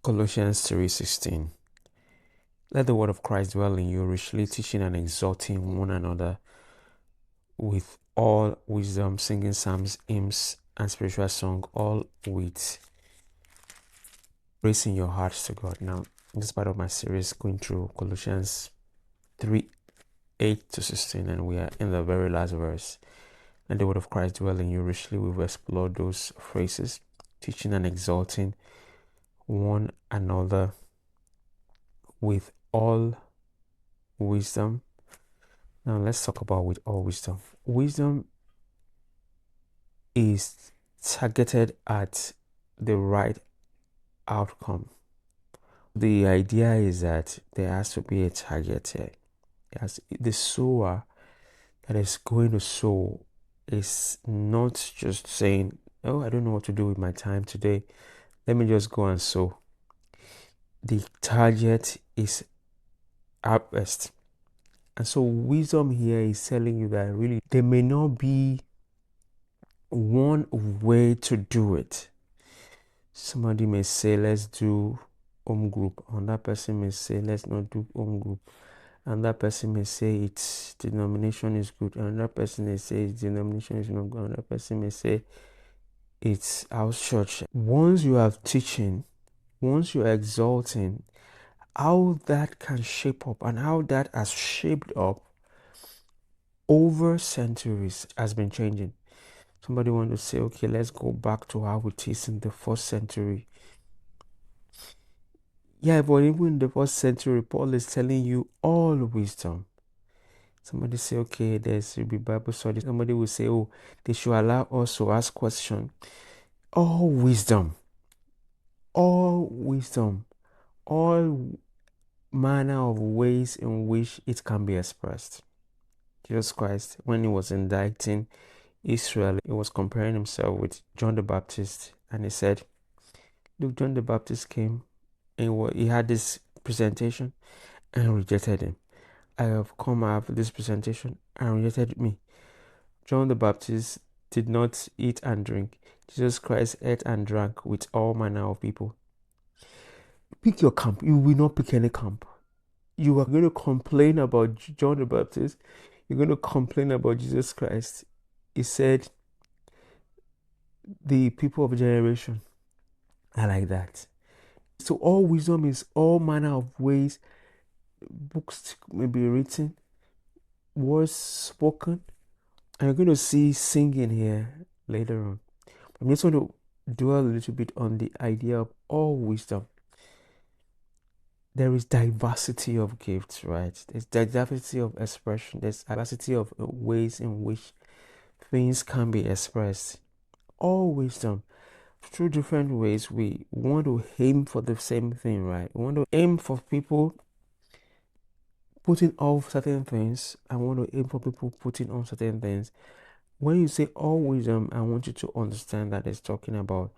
Colossians 3:16. Let the word of Christ dwell in you, richly teaching and exhorting one another with all wisdom, singing psalms, hymns, and spiritual song, all with praise in your hearts to God. Now, this part of my series going through Colossians 3:8-16, and we are in the very last verse. Let the word of Christ dwell in you richly. We've explored those phrases, teaching and exhorting one another with all wisdom. Now let's talk about with all wisdom. Wisdom is targeted at the right outcome. The idea is that there has to be a target here. As the sower that is going to sow is not just saying, oh, I don't know what to do with my time today, let me just go and sow. The target is harvest. And so wisdom here is telling you that really there may not be one way to do it. Somebody may say, let's do home group. Another person may say, let's not do home group. Another person may say, it's denomination is good. Another person may say, denomination is not good. Another person may say, it's house church. Once you are teaching, once you are exalting, how that can shape up and how that has shaped up over centuries has been changing. Somebody want to say, okay, let's go back to how it is in the first century. Yeah, but even in the first century, Paul is telling you all wisdom. Somebody say, okay, there should be Bible study. Somebody will say, oh, they should allow us to ask questions. All wisdom, all manner of ways in which it can be expressed. Jesus Christ, when he was indicting Israel, he was comparing himself with John the Baptist, and he said, look, John the Baptist came and he had this presentation and rejected him. I have come after this presentation and rejected me. John the Baptist did not eat and drink. Jesus Christ ate and drank with all manner of people. Pick your camp. You will not pick any camp. You are going to complain about John the Baptist. You're going to complain about Jesus Christ. He said, the people of generation are like that. So all wisdom is all manner of ways. Books may be written, words spoken, and you're going to see singing here later on. I'm just going to dwell a little bit on the idea of all wisdom. There is diversity of gifts, right? There's diversity of expression. There's diversity of ways in which things can be expressed. All wisdom, through different ways, we want to aim for the same thing, right? We want to aim for people putting off certain things. I want to aim for people putting on certain things. When you say all wisdom, I want you to understand that it's talking about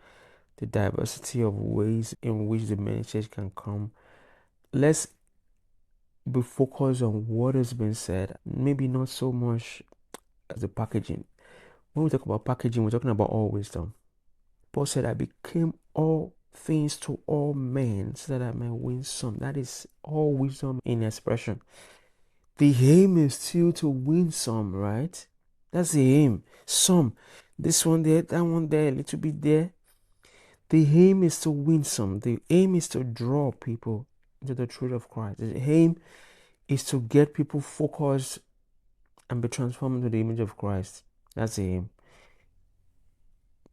the diversity of ways in which the message can come. Let's be focused on what has been said, maybe not so much as the packaging. When we talk about packaging, we're talking about all wisdom. Paul said, I became all things to all men so that I may win some. That is all wisdom in expression. The aim is still to win some, right? That's the aim. Some. This one there, that one there, a little bit there. The aim is to win some. The aim is to draw people into the truth of Christ. The aim is to get people focused and be transformed into the image of Christ. That's the aim.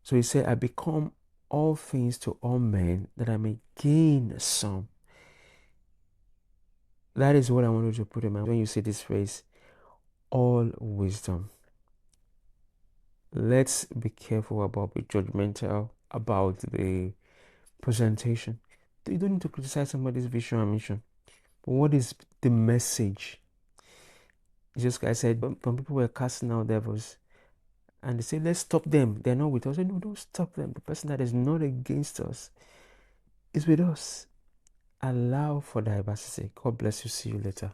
So he said, I become all things to all men that I may gain some. That is what I want you to put in mind when you say this phrase, all wisdom. Let's be careful about being judgmental about the presentation. You don't need to criticize somebody's vision and mission. But what is the message? Jesus Christ said, when people were casting out devils, and they say, let's stop them. They're not with us. I said, no, don't stop them. The person that is not against us is with us. Allow for diversity. God bless you. See you later.